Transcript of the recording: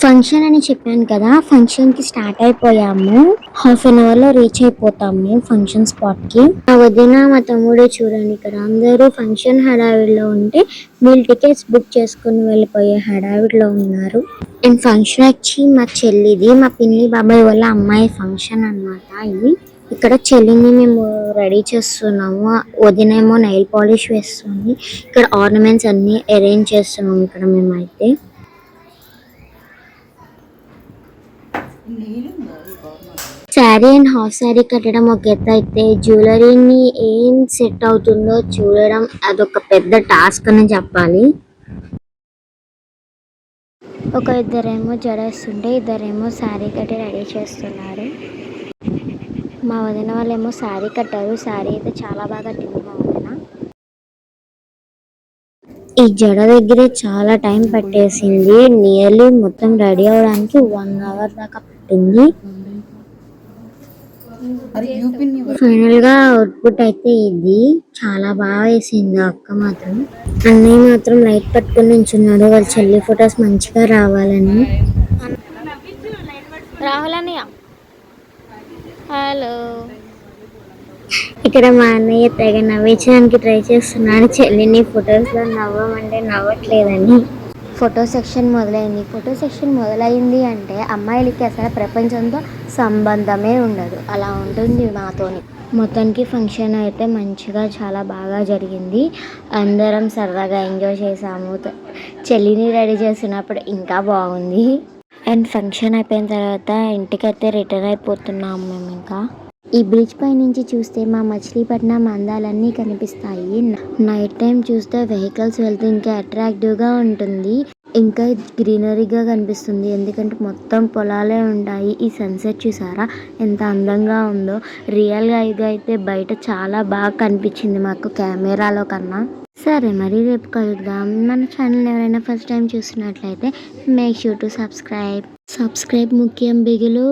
Function అని చెప్పాను కదా, ఫంక్షన్కి స్టార్ట్ అయిపోయాము. హాఫ్ అన్ అవర్లో రీచ్ అయిపోతాము ఫంక్షన్ స్పాట్కి. మా వదిన మా తమ్ముడు చూడండి, ఇక్కడ అందరూ ఫంక్షన్ హడావిడిలో ఉంటే వీళ్ళు టికెట్స్ బుక్ చేసుకుని వెళ్ళిపోయే హడావిడిలో ఉన్నారు. అండ్ ఫంక్షన్ వచ్చి మా చెల్లిది, మా పిన్ని బాబాయ్ వాళ్ళ అమ్మాయి ఫంక్షన్ అన్నమాట ఇది. ఇక్కడ చెల్లిని మేము రెడీ చేస్తున్నాము, వదినేమో నెయిల్ పాలిష్ వేస్తుంది. ఇక్కడ ఆర్నమెంట్స్ అన్ని అరేంజ్ చేస్తున్నాము ఇక్కడ మేమైతే. శారీ అండ్ హాఫ్ శారీ కట్టడం ఒక ఎత్తు అయితే, జ్యువెలరీని ఏం సెట్ అవుతుందో చూడడం అదొక పెద్ద టాస్క్ అని చెప్పాలి. ఒక ఇద్దరేమో జడేస్తుంటే ఇద్దరేమో శారీ కట్టి రెడీ చేస్తున్నారు. మా వదిన వాళ్ళేమో శారీ కట్టారు. శారీ అయితే చాలా బాగా కట్టింది మా వదిన. ఈ జడ దగ్గరే చాలా టైం పట్టేసింది. నియర్లీ మొత్తం రెడీ అవడానికి 1 అవర్ దాకా పట్టింది. ఫైనల్ గా అవుట్పుట్ అయితే ఇది. చాలా బాగా వేసింది అక్క మాత్రం. అన్నయ్య మాత్రం లైట్ పట్టుకుని నించున్నాడు, వాళ్ళ చెల్లి ఫొటోస్ మంచిగా రావాలని. రాహుల్ అన్నయ్య హలో. ఇక్కడ మా అన్నయ్య తెగ నవ్వించడానికి ట్రై చేస్తున్నాడు చెల్లిని, ఫొటోస్ లో నవ్వమంటే నవ్వట్లేదని. ఫోటో సెక్షన్ మొదలైంది. ఫోటో సెక్షన్ మొదలైంది అంటే అమ్మాయిలకి అసలు ప్రపంచంతో సంబంధమే ఉండదు, అలా ఉంటుంది మాతోని. మొత్తానికి ఫంక్షన్ అయితే మంచిగా చాలా బాగా జరిగింది. అందరం సరదాగా ఎంజాయ్ చేసాము. చెల్లిని రెడీ చేసినప్పుడు ఇంకా బాగుంది. అండ్ ఫంక్షన్ అయిపోయిన తర్వాత ఇంటికైతే రిటర్న్ అయిపోతున్నాము మేము. ఇంకా ఈ బ్రిడ్జ్ పై నుంచి చూస్తే మా మచిలీపట్నం అందాలన్నీ కనిపిస్తాయి. నైట్ టైం చూస్తే వెహికల్స్ వెళ్తే ఇంకా అట్రాక్టివ్గా ఉంటుంది, ఇంకా గ్రీనరీగా కనిపిస్తుంది. ఎందుకంటే మొత్తం పొలాలే ఉంటాయి. ఈ సన్సెట్ చూసారా ఎంత అందంగా ఉందో. రియల్గా అయితే బయట చాలా బాగా కనిపించింది మాకు కెమెరాలో కన్నా. సరే మరి రేపు కలుద్దాం. మన ఛానల్ ఎవరైనా ఫస్ట్ టైం చూసినట్లయితే మేక్ షూర్ టు సబ్స్క్రైబ్ ముఖ్యం బిగులు.